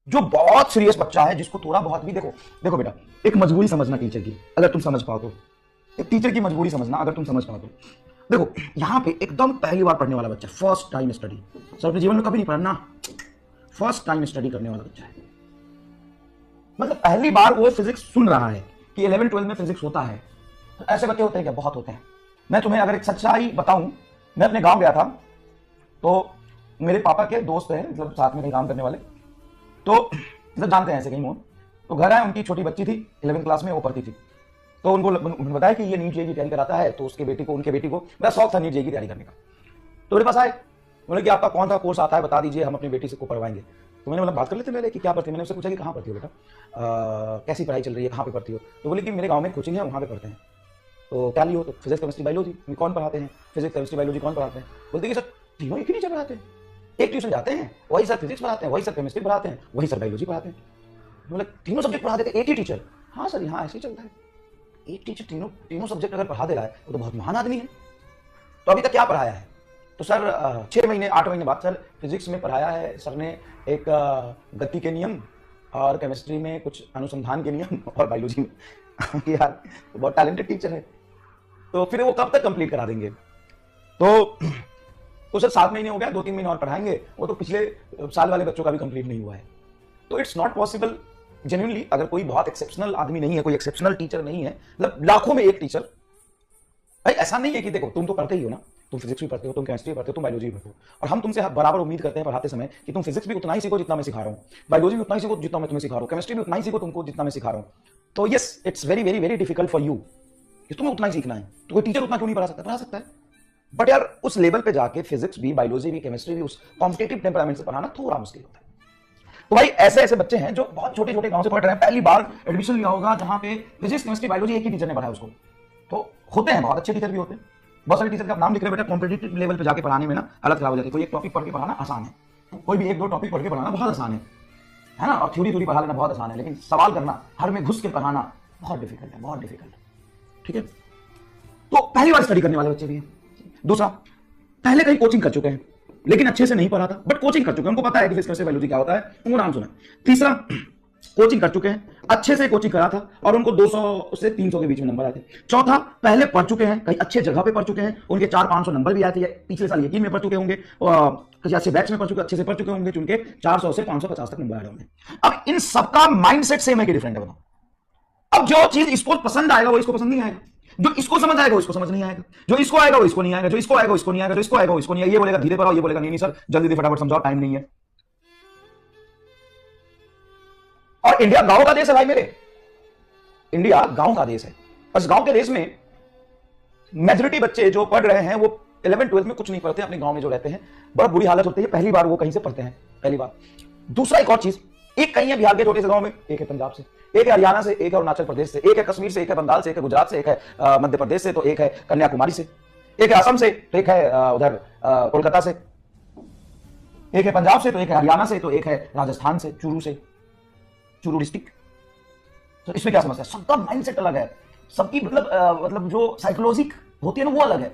जो बहुत सीरियस बच्चा है, जिसको थोड़ा बहुत भी देखो देखो बेटा, एक मजबूरी समझना टीचर की, अगर तुम समझ पाओ तो। एक टीचर की मजबूरी समझना अगर तुम समझ पाओ तो। देखो यहां पे एकदम पहली बार पढ़ने वाला बच्चा, फर्स्ट टाइम स्टडी, सर अपने जीवन में कभी नहीं पढ़ना, फर्स्ट टाइम स्टडी करने वाला बच्चा है, मतलब पहली बार वो फिजिक्स सुन रहा है कि 11 12 में फिजिक्स होता है। तो ऐसे बच्चे होते हैं क्या? बहुत होते हैं। मैं तुम्हें अगर एक सच्चाई बताऊं, मैं अपने गांव गया था, तो मेरे पापा के दोस्त हैं, मतलब साथ में कहीं काम करने वाले, तो मतलब जानते हैं ऐसे कहीं मोहन, तो घर आए, उनकी छोटी बच्ची थी 11th क्लास में, वो पढ़ती थी, तो उन्होंने बताया कि ये नीट जेईई की तैयारी कराता है, तो उसके बेटी को, उनके बेटी को बड़ा शौक था नीट जेईई की तैयारी करने का। तो मेरे पास आए, बोले कि आपका कौन सा कोर्स आता है बता दीजिए, हम अपनी बेटी से को पढ़वाएंगे। तो मैंने मतलब बात कर लेते पहले कि क्या पढ़ती है, मैंने उससे पूछा कि कहाँ पढ़ती हो बेटा, कैसी पढ़ाई चल रही है, कहाँ पे पढ़ती हो, तो बोले कि मेरे गाँव में कोचिंग है, वहाँ पे पढ़ते हैं। तो क्या लियो? तो फिजिक्स केमिस्ट्री बायोलॉजी। कौन पढ़ाते हैं? फिजिक्स केमिस्ट्री बायोलॉजी कौन पढ़ाते हैं? बोलते कि सर तीनों एक ही टीचर पढ़ाते हैं, एक ट्यूशन जाते हैं, वही सर फिजिक्स पढ़ाते हैं, वही सर केमिस्ट्री पढ़ाते हैं, वही सर बायोलॉजी पढ़ाते हैं। बोले तीनों सब्जेक्ट पढ़ा देते एक ही टीचर? हाँ सर यहाँ ऐसे ही चलता है, एक टीचर तीनों तीनों सब्जेक्ट अगर पढ़ा दे रहा है वो तो बहुत महान आदमी है। तो अभी तक क्या पढ़ाया है? तो सर 6 महीने 8 महीने बाद सर फिजिक्स में पढ़ाया है सर ने एक गति के नियम, और केमिस्ट्री में कुछ अनुसंधान के नियम, और बायोलॉजी में यार तो बहुत टैलेंटेड टीचर है। तो फिर वो कब तक कंप्लीट करा देंगे? तो सर 7 महीने हो गया, 2-3 महीने और पढ़ाएंगे, वो तो पिछले साल वाले बच्चों का भी कंप्लीट नहीं हुआ है। तो इट्स नॉट पॉसिबल जेन्युइनली, अगर कोई बहुत एक्सेप्शनल आदमी नहीं है, कोई एक्सेप्शनल टीचर नहीं है, मतलब लाखों में एक टीचर। भाई ऐसा नहीं है कि देखो तुम तो पढ़ते ही हो ना, तुम फिजिक्स भी पढ़ते हो, तुम केमिस्ट्री पढ़ते हो, तुम बायोलॉजी भी पढ़ते हो, और हम तुमसे बराबर उम्मीद करते हैं पढ़ाते समय कि तुम फिजिक्स भी उतना ही सीखो जितना मैं सिखा रहा हूँ, बायोलॉजी भी उतना ही सीखो जितना मैं तुम्हें सिखा रहा हूँ, केमिस्ट्री भी उतना ही सीखो तुमको जितना मैं सिखा रहा हूँ। तो yes, it's very very very difficult for you कि तुम्हें उतना ही सीखना है। तो कोई टीचर उतना क्यों नहीं पढ़ा सकता? पढ़ा सकता है, बट यार उस लेवल पे जाके फिजिक्स भी, बायोलॉजी भी, केमिस्ट्री भी उस कॉम्पिटेटिव टेम्परामेंट से पढ़ाना थोड़ा मुश्किल होता है। तो भाई ऐसे ऐसे बच्चे हैं जो बहुत छोटे छोटे गांव से पढ़ रहे हैं, पहली बार एडमिशन लिया होगा जहां पे फिजिक्स केमिस्ट्री बायोलॉजी एक ही टीचर ने पढ़ाया उसको। तो होते हैं, बहुत अच्छे टीचर भी होते हैं, बहुत सारे टीचर का नाम लिख रहे बेटा, कॉम्पिटेटिव लेवल पे जाके पढ़ाने में ना हालत खराब हो जाती है। कोई एक टॉपिक पढ़ के पढ़ाना आसान है, कोई भी 1-2 टॉपिक पढ़ के पढ़ाना बहुत आसान है ना, और थ्योरी पढ़ा लेना बहुत आसान है, लेकिन सवाल करना, हर में घुस के पढ़ाना बहुत डिफिकल्ट है, बहुत डिफिकल्ट है। ठीक है, तो पहली बार स्टडी करने वाले बच्चे भी हैं। दूसरा, पहले कहीं कोचिंग कर चुके हैं लेकिन अच्छे से नहीं पढ़ा था, बट कोचिंग कर चुके हैं, उनको पता है कि फिजिक्स बायोलॉजी क्या होता है, उनको नाम सुना। तीसरा, कोचिंग कर चुके हैं, अच्छे से कोचिंग करा था और उनको 200 से 300 के बीच में नंबर आए थे। चौथा, पहले पढ़ चुके हैं, कहीं अच्छे जगह पे पढ़ चुके हैं, उनके 400-500 नंबर भी आए थे, पिछले साल यकीन में पढ़ चुके होंगे, किसी अच्छे बैच में पढ़ चुके, अच्छे से पढ़ चुके होंगे, जिनके 400 से 550 तक नंबर आए होंगे। अब इन सबका माइंडसेट सेम है कि डिफरेंट है? बताओ। अब जो चीज इसको पसंद आएगा वो इसको पसंद नहीं आएगा, जो इसको समझ आएगा वो इसको समझ नहीं आएगा, जो इसको आएगा वो इसको नहीं आएगा, जो इसको आएगा वो इसको नहीं आएगा, जो इसको आएगा वो इसको नहीं आएगा। ये बोलेगा धीरे पढ़ाओ, ये बोलेगा नहीं सर जल्दी फटाफट समझाओ, टाइम नहीं है। और इंडिया गांव का देश है भाई मेरे, इंडिया गांव का देश है, और इस गांव के देश में मेजोरिटी बच्चे जो पढ़ रहे हैं वो 11 12 में कुछ नहीं पढ़ते, अपने गांव में जो रहते हैं बड़ा बुरी हालत होती है, पहली बार वो कहीं से पढ़ते हैं, पहली बार। दूसरा एक और चीज, एक कहीं है बिहार के छोटे से गांव में, एक है पंजाब से, एक है हरियाणा से, एक है अरुणाचल प्रदेश से, एक है कश्मीर से, एक है बंगाल से, एक है गुजरात से, एक है मध्य प्रदेश से, तो एक है कन्याकुमारी से, एक है असम से, तो एक है उधर कोलकाता से, एक है पंजाब से, तो एक है हरियाणा से, तो एक है राजस्थान से, चूरू डिस्ट्रिक्ट। तो इसमें क्या समस्या? सबका माइंडसेट अलग है, सबकी मतलब जो साइकोलॉजिक होती है ना वो अलग है,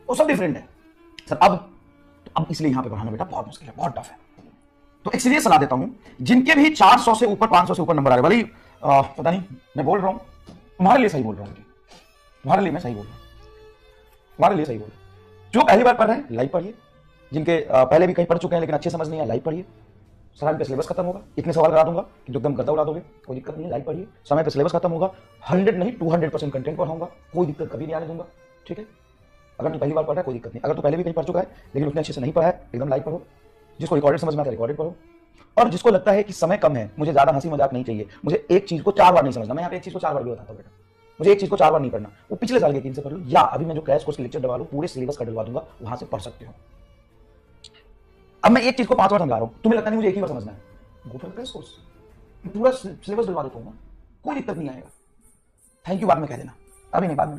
वो सब डिफरेंट है सर। अब इसलिए यहां पे पढ़ाना बेटा बहुत मुश्किल है, बहुत टफ है। तो एक सीरियस सलाह देता हूं, जिनके भी 400 से ऊपर, 500 से ऊपर नंबर आ रहे, भले पता नहीं मैं बोल रहा हूं तुम्हारे लिए सही बोल रहा हूं, तुम्हारे लिए मैं सही बोल रहा हूं, तुम्हारे लिए सही बोल रहा हूं। जो पहली बार पढ़ रहे हैं लाइव पढ़िए, जिनके पहले भी कहीं पढ़ चुके हैं लेकिन अच्छे समझ नहीं है, लाइव पढ़िए, समय पे सिलेबस खत्म होगा, इतने सवाल करा दूंगा कि एकदम गर्दा उड़ा दोगे, कोई दिक्कत नहीं है, लाइव पढ़िए, समय पे सिलेबस खत्म होगा, 100 नहीं 200% कंटेंट पढ़ाऊंगा, कोई दिक्कत कभी नहीं आने दूंगा। ठीक है, अगर तू पहली बार पढ़ रहा है कोई दिक्कत नहीं, अगर तू पहले भी कहीं पढ़ चुका है लेकिन उतने अच्छे से नहीं पढ़ा है, एकदम लाइव पढ़ो। जिसको रिकॉर्डेड समझ में आता है रिकॉर्डेड पढ़ो, और जिसको लगता है कि समय कम है, मुझे ज्यादा हंसी मजाक नहीं चाहिए, मुझे एक चीज को 4 बार नहीं समझना, मैं यहाँ पे एक चीज को 4 बार भी बताता हूँ बेटा, मुझे एक चीज को 4 बार नहीं पढ़ना, वो पिछले साल के 3 से पढ़ लो, या अभी मैं जो क्रैश कोर्स के लेक्चर डलवा लूँ पूरे सिलेबस का डलवा दूंगा, वहां से पढ़ सकते हो। अब मैं एक चीज को 5 बार समझा रहा हूँ, तुम्हें लगता नहीं मुझे एक ही बार समझना है, गो फॉर क्रैश कोर्स, पूरा सिलेबस डलवा देता हूँ, कोई दिक्कत नहीं आएगा। थैंक यू बाद में कह देना, अभी नहीं, बाद में कह देना।